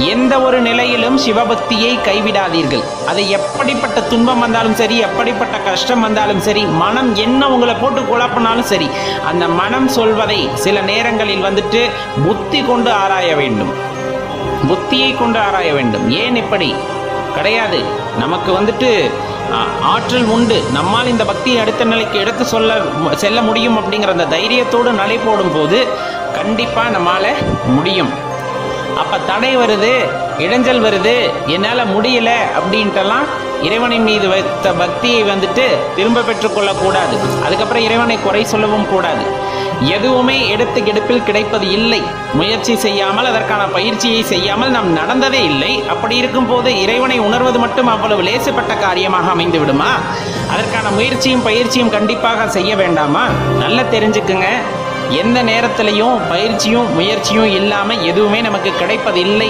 எந்த ஒரு நிலையிலும் சிவபக்தியை கைவிடாதீர்கள். அது எப்படிப்பட்ட துன்பம் வந்தாலும் சரி, எப்படிப்பட்ட கஷ்டம் வந்தாலும் சரி, மனம் என்ன உங்களை போட்டு குழப்பினாலும் சரி, அந்த மனம் சொல்வதை சில நேரங்களில் வந்துட்டு புத்தி கொண்டு ஆராய வேண்டும். புத்தியை கொண்டு ஆராய வேண்டும். ஏன் இப்படி கிடையாது, நமக்கு வந்துட்டு ஆற்றல் உண்டு, நம்மால் இந்த பக்தியை அடுத்த நிலைக்கு எடுத்து செல்ல முடியும் அப்படிங்கிற அந்த தைரியத்தோடு நலை போடும் போது கண்டிப்பாக நம்மால் முடியும். அப்போ தடை வருது, இடைஞ்சல் வருது, என்னால் முடியல அப்படின்ட்டெல்லாம் இறைவனின் மீது வைத்த பக்தியை வந்துட்டு திரும்ப பெற்றுக்கொள்ளக்கூடாது. அதுக்கப்புறம் இறைவனை குறை சொல்லவும் கூடாது. எதுவுமே எடுப்பில் கிடைப்பது இல்லை. முயற்சி செய்யாமல், அதற்கான பயிற்சியை செய்யாமல் நாம் நடந்ததே இல்லை. அப்படி இருக்கும்போது இறைவனை உணர்வது மட்டும் அவ்வளவு லேசுப்பட்ட காரியமாக அமைந்து விடுமா? அதற்கான முயற்சியும் பயிற்சியும் கண்டிப்பாக செய்ய வேண்டாமா? நல்லா தெரிஞ்சுக்குங்க, எந்த நேரத்திலையும் பயிற்சியும் முயற்சியும் இல்லாமல் எதுவுமே நமக்கு கிடைப்பதில்லை